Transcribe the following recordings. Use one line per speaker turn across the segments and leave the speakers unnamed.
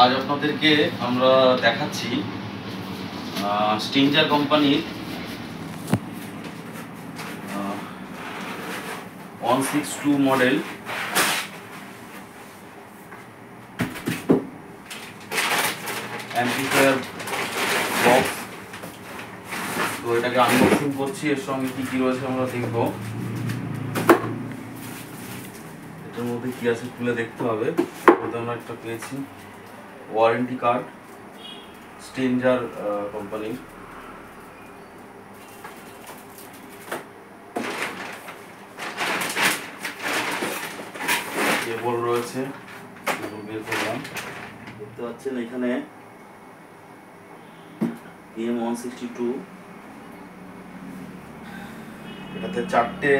আজ আপনাদেরকে আমরা দেখাচ্ছি স্ট্রিঞ্জার কোম্পানির 162 মডেল অ্যাম্পলিফায়ার বক্স। তো এটাকে আনবক্সিং করছি, এর সঙ্গে কি কি রয়েছে আমরা দেখব। এটার মধ্যে কি আছে খুলে দেখতে হবে। আমরা একটা পেয়েছি ওয়ারেন্টি কার্ড স্ট্রিঞ্জার কোম্পানি। কেবল রয়েছে, কেবল বের করলাম। দেখতে পাচ্ছেন এখানে PM162, এটাতে 4টে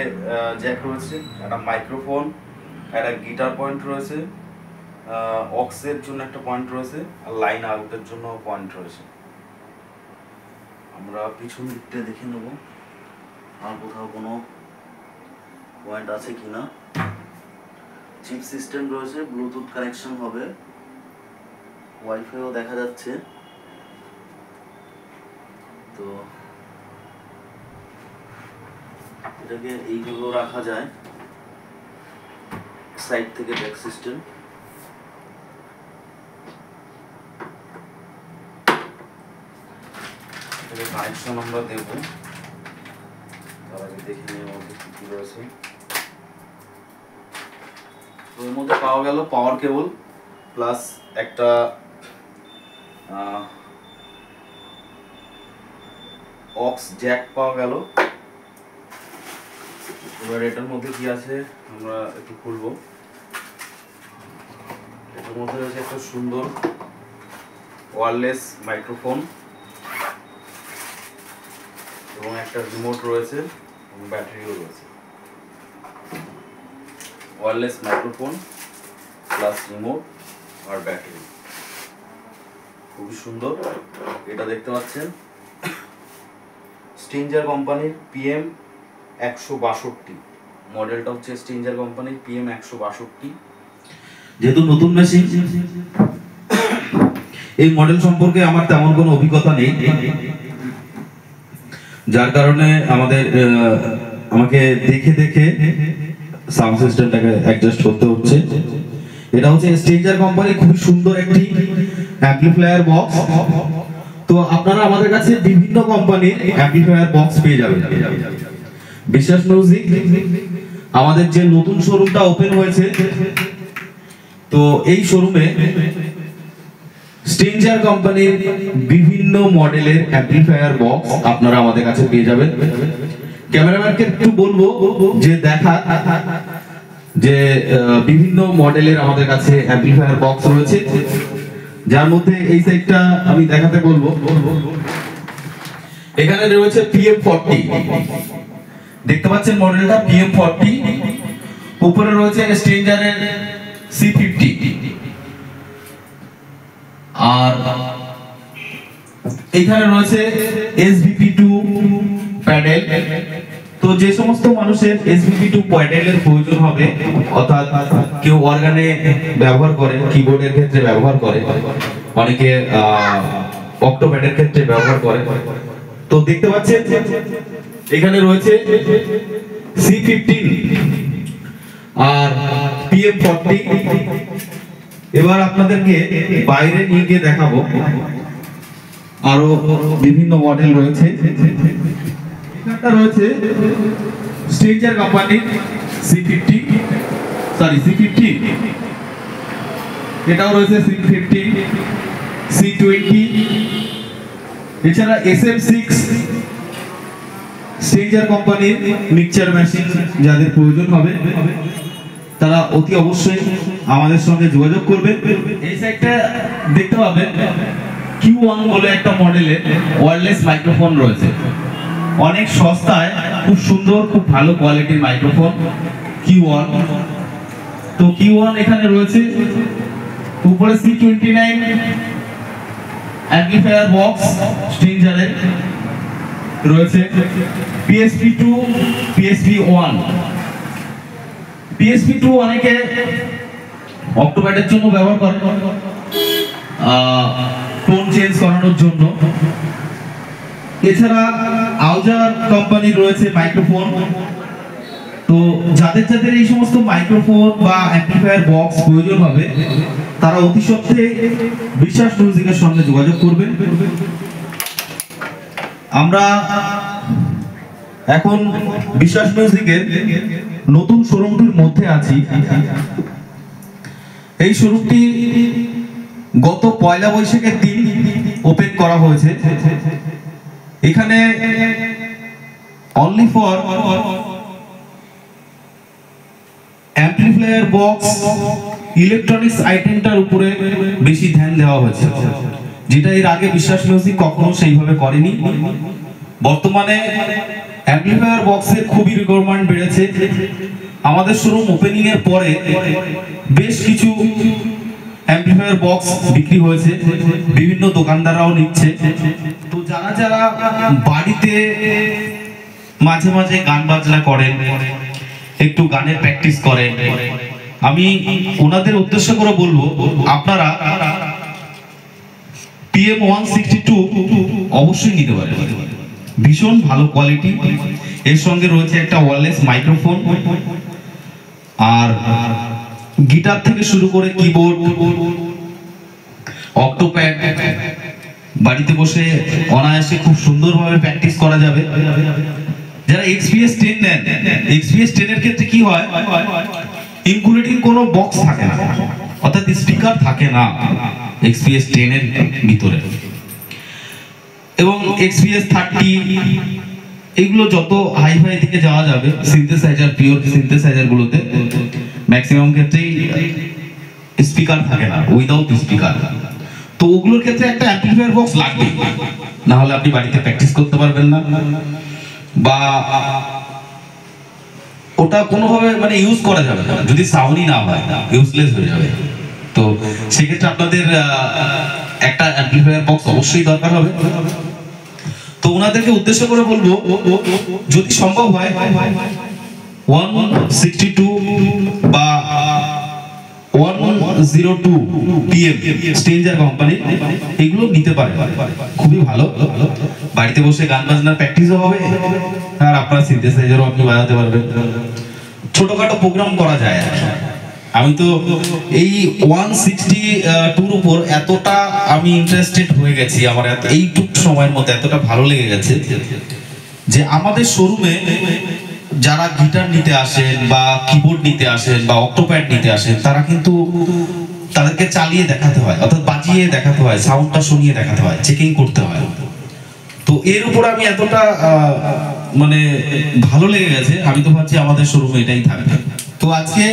জ্যাক রয়েছে, একটা মাইক্রোফোন, একটা গিটার পয়েন্ট রয়েছে, অক্সের জন্য একটা পয়েন্ট রয়েছে, আর লাইন আউটের জন্য পয়েন্ট রয়েছে। আমরা পিছন দিকটা দেখে নেব আর কোথাও কোনো পয়েন্ট আছে কিনা। চিপ সিস্টেম রয়েছে, ব্লুটুথ কানেকশন হবে, ওয়াইফাইও দেখা যাচ্ছে। তো এটাকে এইভাবেও রাখা যায়, সাইড থেকে ব্যাক সিস্টেম। এটাকে কানেকশন আমরা দেবো, তার আগে দেখে নিয়ে মধ্যে কি কি রয়েছে। তো এর মধ্যে পাওয়া গেল পাওয়ার কেবল প্লাস একটা অক্স জ্যাক পাওয়া গেল। এবার এটার মধ্যে কি আছে আমরা একটু খুলবো। এটার মধ্যে রয়েছে একটা সুন্দর ওয়্যারলেস মাইক্রোফোন এবং একটা রিমোট রয়েছে এবং ব্যাটারিও রয়েছে। ওয়্যারলেস মাইক্রোফোন প্লাস রিমোট আর ব্যাটারি, খুবই সুন্দর। এটা দেখতে পাচ্ছেন স্ট্রিঞ্জার কোম্পানির PM162 মডেলটা হচ্ছে স্ট্রিঞ্জার কোম্পানির PM162।
যেহেতু নতুন মেশিন, এই মডেল সম্পর্কে আমার তেমন কোনো অভিজ্ঞতা নেই, যার কারণে আমাকে দেখে দেখে সাউন্ড সিস্টেমটাকে অ্যাডজাস্ট করতে হচ্ছে। এটা হচ্ছে স্ট্রিঞ্জার কোম্পানির খুব সুন্দর একটি অ্যাম্পলিফায়ার বক্স। তো আপনারা আমাদের কাছে বিভিন্ন কোম্পানির অ্যাম্পলিফায়ার বক্স পেয়ে যাবেন। বিশ্বাস মিউজিক আমাদের যে নতুন শোরুমটা ওপেন হয়েছে, তো এই শোরুমে স্ট্রিঞ্জার কোম্পানির বিভিন্ন মডেলের অ্যাম্পলিফায়ার বক্স আপনারা আমাদের কাছে পেয়ে যাবেন। ক্যামেরাম্যানকে একটু বলবো যে দেখা যে বিভিন্ন মডেলের আমাদের কাছে অ্যাম্পলিফায়ার বক্স রয়েছে, যার মধ্যে এই সাইডটা আমি দেখাতে বলবো। এখানে রয়েছে PM40, দেখতে পাচ্ছেন মডেলটা PM40। উপরে রয়েছে স্ট্রিঞ্জারের C50 আর এখানে রয়েছে SVP2 প্যাডেল। তো যে সমস্ত মানুষের SVP2 প্যাডেলের প্রয়োজন হবে, অর্থাৎ কেউ অর্গানে ব্যবহার করে, কিবোর্ডের ক্ষেত্রে ব্যবহার করে, অনেকে অক্টোপ্যাডের ক্ষেত্রে ব্যবহার করে, তো দেখতে পাচ্ছেন এখানে রয়েছে C15 আর PM40। এবার আপনাদেরকে বাইরে নিয়ে গিয়ে দেখাবো, আরো বিভিন্ন মডেল রয়েছে। এখানটা রয়েছে স্ট্রিঞ্জার কোম্পানির C50, এটাও রয়েছে C50, C20। এছাড়া SM6 স্ট্রিঞ্জার কোম্পানির মিক্সচার মেশিন যাদের প্রয়োজন হবে তারা অতি অবশ্যই আমাদের সঙ্গে যোগাযোগ করবে। এই সাইডটা দেখতে পাবেন Q1 বলে একটা মডেলের ওয়্যারলেস মাইক্রোফোন রয়েছে, অনেক সস্তায়, খুব সুন্দর, খুব ভালো কোয়ালিটির মাইক্রোফোন Q1। তো Q1 এখানে রয়েছে। উপরে C29 অ্যাম্পলিফায়ার বক্স স্ট্রিঞ্জারের রয়েছে। PSP2, PSP1। PSP2 অনেকে অক্টোপ্যাডের জন্য ব্যবহার করে, টোন চেঞ্জ করানোর জন্য। এছাড়া আউজার কোম্পানির রয়েছে মাইক্রোফোন। তো যাদের যাদের এই সমস্ত মাইক্রোফোন বা অ্যাম্পলিফায়ার বক্স প্রয়োজন হবে তারা অতি সত্ত্বে বিশ্বাস মিউজিকের সঙ্গে যোগাযোগ করবেন। আমরা এখন বিশ্বাস মিউজিকের নতুন শোরুমটির মধ্যে আছি। এই শোরুমটি গত 1 বৈশাখের দিন ওপেন করা হয়েছে। এখানে only for amplifier box electronics আইটেমটার উপরে বেশি ধ্যান দেওয়া হয়েছে, যেটা এর আগে বিশ্বাস মিউজিক কখনো সেইভাবে করেনি। বর্তমানে অ্যাম্পলিফায়ার বক্সের খুবই রিকোয়ারমেন্ট বেড়েছে। আমাদের শোরুম ওপেনিং এর পরে বেশ কিছু অ্যাম্পলিফায়ার বক্স বিক্রি হয়েছে, বিভিন্ন দোকানদাররাও নিচ্ছে। তো যারা যারা বাড়িতে মাঝে মাঝে গান বাজনা করেন, একটু গানের প্র্যাকটিস করেন, আমি ওনাদের উদ্দেশ্য করে বলবো আপনারা PM162 অবশ্যই নিতে পারেন। ভীষণ ভালো কোয়ালিটি, এর সঙ্গে রয়েছে একটা ওয়্যারলেস মাইক্রোফোন, আর গিটার থেকে শুরু করে কিবোর্ড, অক্টোপ্যাড, বাড়িতে বসে অনায়াসে খুব সুন্দরভাবে প্র্যাকটিস করা যাবে। যারা XPS 10 নেন, XPS 10 এর ক্ষেত্রে কি হয়, ইনক্লুডিং কোনো বক্স থাকে না, অর্থাৎ স্পিকার থাকে না XPS 10 এর ভিতরে। এবং XPS 30 এগুলো যত হাই ফাই দিকে যাওয়া যাবে, সিনথেসাইজার, পিওর সিনথেসাইজার গুলোতে ম্যাক্সিমাম ক্ষেত্রেই স্পিকার থাকে না, উইদাউট স্পিকার। তো ওগুলোর ক্ষেত্রে একটা অ্যাম্পলিফায়ার বক্স লাগবে, না হলে আপনি বাড়িতে প্র্যাকটিস করতে পারবেন না, বা ওটা কোনোভাবে মানে ইউজ করা যাবে না, যদি সাউন্ডই না হয় ইউজলেস হয়ে যাবে। তো সেক্ষেত্রে আপনাদের একটা অ্যাম্পলিফায়ার বক্স অবশ্যই দরকার হবে। তো ওনাদেরকে উদ্দেশ্য করে বলবো, যদি সম্ভব হয় 162 বা 102 PM স্ট্রেঞ্জার কোম্পানি এগুলো নিতে পারে, খুবই ভালো। বাড়িতে বসে গান বাজনার প্র্যাকটিসও হবে, আর আপনার সিনথেসাইজারও আপনি বাজাতে পারবেন, ছোটখাটো প্রোগ্রাম করা যায়। আমি তো এই 162 উপর এতটা আমি ইন্টারেস্টেড হয়ে গেছি, আমার এইটুক সময়ের মধ্যে এতটা ভালো লেগে গেছে যে আমাদের শোরুমে যারা গিটার নিতে আসেন বা কিবোর্ড নিতে আসেন বা অক্টোপ্যাড নিতে আসেন, তারা কিন্তু তাদেরকে চালিয়ে দেখাতে হয়, অর্থাৎ বাজিয়ে দেখাতে হয়, সাউন্ডটা শুনিয়ে দেখাতে হয়, চেকিং করতে হয়। তো এর উপর আমি এতটা মানে ভালো লেগে গেছে, আমি তো ভাবছি আমাদের শোরুমে এটাই থাকবে। তো আজকে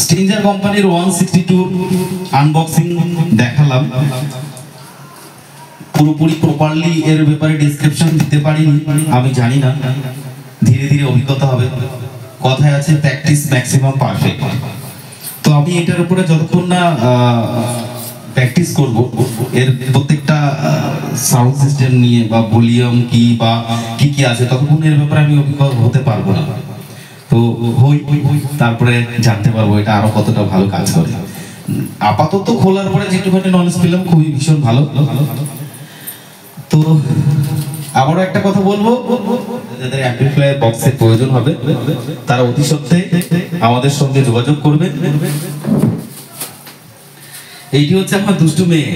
স্ট্রেঞ্জার কোম্পানির 162 আনবক্সিং দেখালাম। পুরোপুরি প্রপারলি এর ব্যাপারে ডেসক্রিপশন দিতে পারিনি, আমি জানি না, ধীরে ধীরে অভিজ্ঞতা হবে। কথায় আছে প্র্যাকটিস ম্যাক্সিমাম পারফেক্ট। তো আমি এটার উপরে যতক্ষণ না প্র্যাকটিস করব, এর প্রত্যেকটা সাউন্ড সিস্টেম নিয়ে বা ভলিউম কি বা কি কি আছে, ততক্ষণ এর ব্যাপারে আমি অভিজ্ঞ হতে পারবো না। তো তারপরে জানতে পারবো এটা আরো কতটা ভালো কাজ করে। আপাতত খোলার পরে যেটুখানি নলেজ পেলাম খুবই ভীষণ ভালো। তো আবারও একটা কথা বলবো, যাদের অ্যাম্পলিফায়ার বক্সের প্রয়োজন হবে তারা অতি সত্ত্বে আমাদের সঙ্গে যোগাযোগ করবেন। এইটি হচ্ছে আমার দুষ্টু মেয়ে,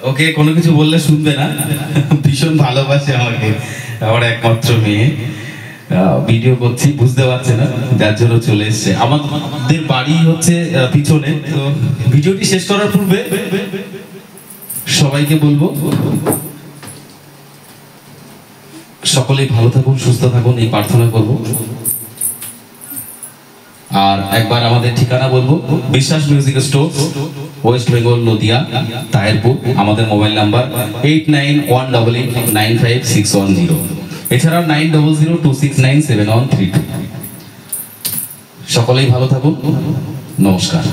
ওকে কোনো কিছু বললে শুনবে না, ভীষণ ভালোবাসে আমাকে, আমার একমাত্র মেয়ে। ভিডিও করছি বুঝতে পারছে না, যার জন্য চলে এসছে। আমাদের বাড়ি হচ্ছে পিছনে। তো ভিডিওটি শেষ করার পূর্বে সবাইকে বলবো সকলেই ভালো থাকুন, সুস্থ থাকুন, এই প্রার্থনা করব। আর একবার আমাদের ঠিকানা বলবো, বিশ্বাস music store, West Bengal, Nadia, Taherpur. আমাদের মোবাইল নাম্বার 8918895610, এছাড়াও 9002697132। সকলেই ভালো থাকুন, নমস্কার।